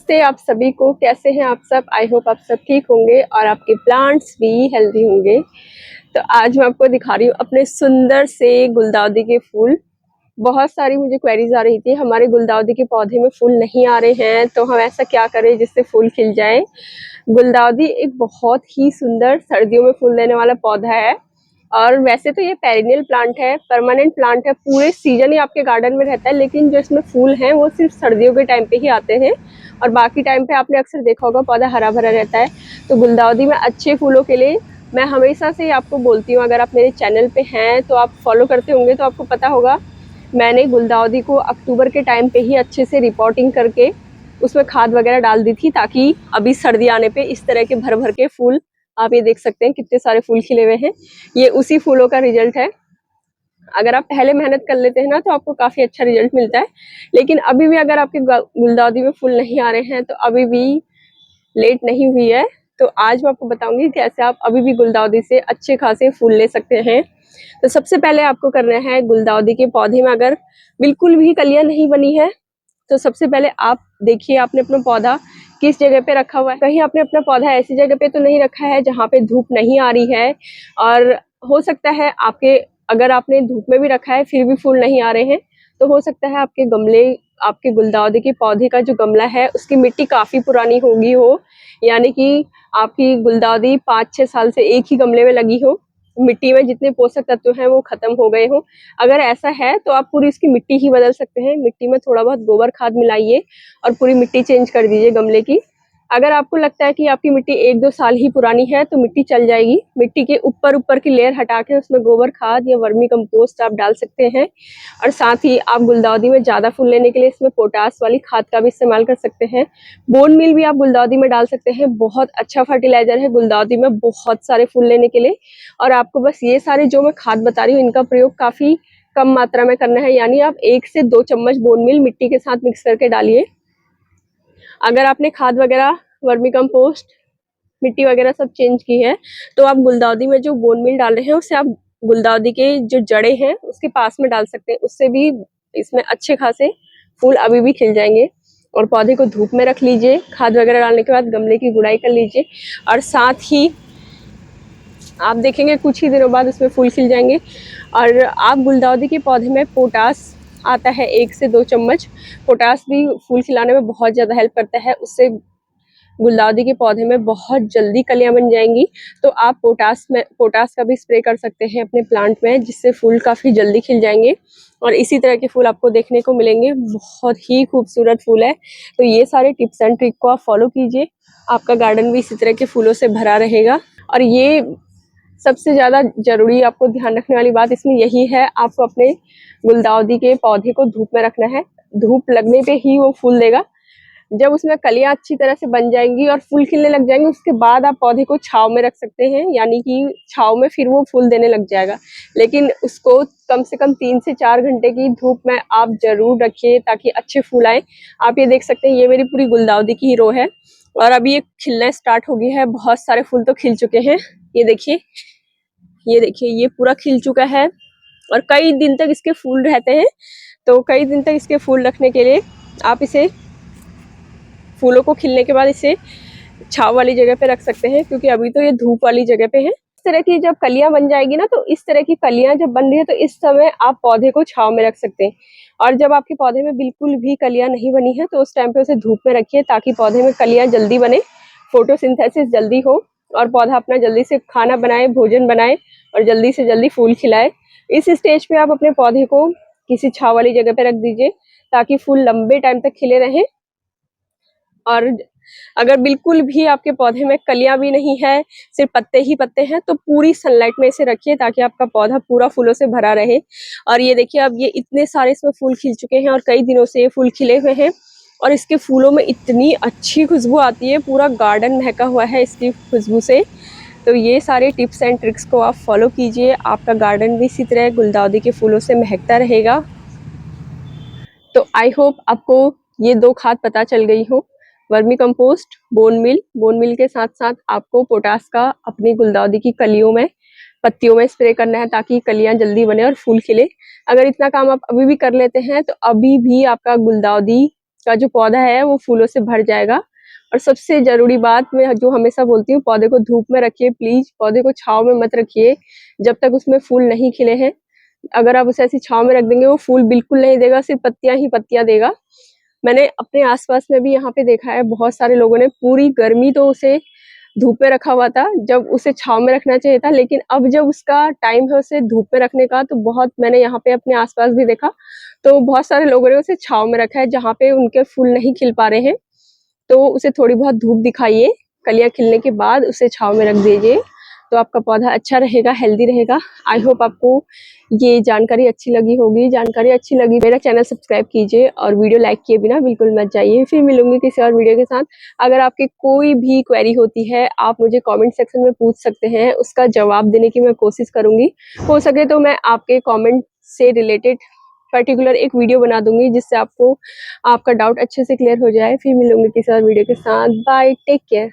नमस्ते आप सभी को, कैसे हैं आप सब। आई होप आप सब ठीक होंगे और आपके प्लांट्स भी हेल्दी होंगे। तो आज मैं आपको दिखा रही हूँ अपने सुंदर से गुलदाउदी के फूल। बहुत सारी मुझे क्वेरीज आ रही थी, हमारे गुलदाउदी के पौधे में फूल नहीं आ रहे हैं तो हम ऐसा क्या करें जिससे फूल खिल जाए। गुलदाउदी एक बहुत ही सुंदर सर्दियों में फूल देने वाला पौधा है और वैसे तो ये पेरिनियल प्लांट है, परमानेंट प्लांट है, पूरे सीजन ही आपके गार्डन में रहता है। लेकिन जो इसमें फूल हैं वो सिर्फ सर्दियों के टाइम पे ही आते हैं और बाकी टाइम पे आपने अक्सर देखा होगा पौधा हरा भरा रहता है। तो गुलदाउदी में अच्छे फूलों के लिए मैं हमेशा से ही आपको बोलती हूँ, अगर आप मेरे चैनल पे हैं तो आप फॉलो करते होंगे तो आपको पता होगा, मैंने गुलदाउदी को अक्टूबर के टाइम पे ही अच्छे से रिपोर्टिंग करके उसमें खाद वगैरह डाल दी थी, ताकि अभी सर्दी आने पे इस तरह के भर भर के फूल, आप ये देख सकते हैं कितने सारे फूल खिले हुए हैं, ये उसी फूलों का रिजल्ट है। अगर आप पहले मेहनत कर लेते हैं ना तो आपको काफी अच्छा रिजल्ट मिलता है। लेकिन अभी भी अगर आपके गुलदाउदी में फूल नहीं आ रहे हैं तो अभी भी लेट नहीं हुई है। तो आज मैं आपको बताऊंगी कैसे आप अभी भी गुलदाउदी से अच्छे खासे फूल ले सकते हैं। तो सबसे पहले आपको करना है, गुलदाउदी के पौधे में अगर बिल्कुल भी कलियां नहीं बनी है तो सबसे पहले आप देखिए आपने अपना पौधा किस जगह पे रखा हुआ है। कहीं आपने अपना पौधा ऐसी जगह पे तो नहीं रखा है जहाँ पे धूप नहीं आ रही है, और हो सकता है आपके, अगर आपने धूप में भी रखा है फिर भी फूल नहीं आ रहे हैं तो हो सकता है आपके गमले, आपके गुलदाउदी के पौधे का जो गमला है उसकी मिट्टी काफी पुरानी होगी हो, यानी कि आपकी गुलदाउदी 5-6 साल से एक ही गमले में लगी हो, मिट्टी में जितने पोषक तत्व हैं वो खत्म हो गए हो। अगर ऐसा है तो आप पूरी इसकी मिट्टी ही बदल सकते हैं। मिट्टी में थोड़ा बहुत गोबर खाद मिलाइए और पूरी मिट्टी चेंज कर दीजिए गमले की। अगर आपको लगता है कि आपकी मिट्टी 1-2 साल ही पुरानी है तो मिट्टी चल जाएगी, मिट्टी के ऊपर की लेयर हटा के उसमें गोबर खाद या वर्मी कंपोस्ट आप डाल सकते हैं। और साथ ही आप गुलदाउदी में ज्यादा फूल लेने के लिए इसमें पोटास वाली खाद का भी इस्तेमाल कर सकते हैं। बोन मील भी आप गुलदाउदी में डाल सकते हैं, बहुत अच्छा फर्टिलाइजर है गुलदाउदी में बहुत सारे फूल लेने के लिए। और आपको बस ये सारे जो मैं खाद बता रही हूँ इनका प्रयोग काफी कम मात्रा में करना है, यानी आप 1 से 2 चम्मच बोन मील मिट्टी के साथ मिक्स करके डालिए। अगर आपने खाद वगैरह, वर्मी कंपोस्ट, मिट्टी वगैरह सब चेंज की है तो आप गुलदाउदी में जो बोन मील डाल रहे हैं उससे आप गुलदाउदी के जो जड़े हैं उसके पास में डाल सकते हैं, उससे भी इसमें अच्छे खासे फूल अभी भी खिल जाएंगे। और पौधे को धूप में रख लीजिए, खाद वगैरह डालने के बाद गमले की गुड़ाई कर लीजिए और साथ ही आप देखेंगे कुछ ही दिनों बाद उसमें फूल खिल जाएंगे। और आप गुलदाउदी के पौधे में पोटास आता है 1 से 2 चम्मच, पोटास भी फूल खिलाने में बहुत ज़्यादा हेल्प करता है, उससे गुलदाउदी के पौधे में बहुत जल्दी कलियां बन जाएंगी। तो आप पोटास का भी स्प्रे कर सकते हैं अपने प्लांट में, जिससे फूल काफ़ी जल्दी खिल जाएंगे और इसी तरह के फूल आपको देखने को मिलेंगे। बहुत ही खूबसूरत फूल है। तो ये सारे टिप्स एंड ट्रिक को आप फॉलो कीजिए, आपका गार्डन भी इसी तरह के फूलों से भरा रहेगा। और ये सबसे ज़्यादा जरूरी आपको ध्यान रखने वाली बात इसमें यही है, आपको अपने गुलदाउदी के पौधे को धूप में रखना है। धूप लगने पे ही वो फूल देगा। जब उसमें कलियां अच्छी तरह से बन जाएंगी और फूल खिलने लग जाएंगे उसके बाद आप पौधे को छांव में रख सकते हैं, यानी कि छांव में फिर वो फूल देने लग जाएगा। लेकिन उसको कम से कम 3 से 4 घंटे की धूप में आप जरूर रखिए ताकि अच्छे फूल आए। आप ये देख सकते हैं ये मेरी पूरी गुलदाउदी की ही रो है और अभी ये खिलना स्टार्ट हो गया है, बहुत सारे फूल तो खिल चुके हैं। ये देखिए, ये देखिए, ये पूरा खिल चुका है और कई दिन तक इसके फूल रहते हैं। तो कई दिन तक इसके फूल रखने के लिए आप इसे, फूलों को खिलने के बाद इसे छाव वाली जगह पे रख सकते हैं, क्योंकि अभी तो ये धूप वाली जगह पे है। इस तरह की जब कलियां बन जाएगी ना, तो इस तरह की कलियां जब बन रही है तो इस समय आप पौधे को छाव में रख सकते हैं। और जब आपके पौधे में बिल्कुल भी कलियां नहीं बनी है तो उस टाइम पे उसे धूप में रखिए, ताकि पौधे में कलियां जल्दी बने, फोटोसिंथेसिस जल्दी हो और पौधा अपना जल्दी से खाना बनाए, भोजन बनाए और जल्दी से जल्दी फूल खिलाए। इस स्टेज पे आप अपने पौधे को किसी छाव वाली जगह पे रख दीजिए ताकि फूल लंबे टाइम तक खिले रहें। और अगर बिल्कुल भी आपके पौधे में कलियां भी नहीं है, सिर्फ पत्ते ही पत्ते हैं, तो पूरी सनलाइट में इसे रखिए ताकि आपका पौधा पूरा फूलों से भरा रहे। और ये देखिए, अब ये इतने सारे इसमें फूल खिल चुके हैं और कई दिनों से ये फूल खिले हुए हैं और इसके फूलों में इतनी अच्छी खुशबू आती है, पूरा गार्डन महका हुआ है इसकी खुशबू से। तो ये सारे टिप्स एंड ट्रिक्स को आप फॉलो कीजिए, आपका गार्डन भी इसी तरह गुलदाउदी के फूलों से महकता रहेगा। तो आई होप आपको ये 2 खाद पता चल गई हो, वर्मी कंपोस्ट, बोन मिल के साथ साथ आपको पोटास का अपनी गुलदाउदी की कलियों में, पत्तियों में स्प्रे करना है ताकि कलियां जल्दी बने और फूल खिले। अगर इतना काम आप अभी भी कर लेते हैं तो अभी भी आपका गुलदाउदी का जो पौधा है वो फूलों से भर जाएगा। और सबसे जरूरी बात मैं जो हमेशा बोलती हूँ, पौधे को धूप में रखिए प्लीज, पौधे को छांव में मत रखिए जब तक उसमें फूल नहीं खिले हैं। अगर आप उसे ऐसी छांव में रख देंगे वो फूल बिल्कुल नहीं देगा, सिर्फ पत्तियां ही पत्तियां देगा। मैंने अपने आसपास में भी यहाँ पे देखा है, बहुत सारे लोगों ने पूरी गर्मी तो उसे धूप में रखा हुआ था जब उसे छांव में रखना चाहिए था, लेकिन अब जब उसका टाइम है उसे धूप में रखने का, तो बहुत मैंने यहाँ पे अपने आसपास भी देखा, तो बहुत सारे लोगों ने उसे छांव में रखा है जहाँ पे उनके फूल नहीं खिल पा रहे हैं। तो उसे थोड़ी बहुत धूप दिखाइए, कलियां खिलने के बाद उसे छांव में रख दीजिए, तो आपका पौधा अच्छा रहेगा, हेल्दी रहेगा। आई होप आपको ये जानकारी अच्छी लगी होगी। जानकारी अच्छी लगी मेरा चैनल सब्सक्राइब कीजिए और वीडियो लाइक किए बिना बिल्कुल मत जाइए। फिर मिलूंगी किसी और वीडियो के साथ। अगर आपकी कोई भी क्वेरी होती है आप मुझे कमेंट सेक्शन में पूछ सकते हैं, उसका जवाब देने की मैं कोशिश करूंगी। हो सके तो मैं आपके कमेंट से रिलेटेड पर्टिकुलर एक वीडियो बना दूंगी जिससे आपको आपका डाउट अच्छे से क्लियर हो जाए। फिर मिलूंगी किसी और वीडियो के साथ। Bye, take care.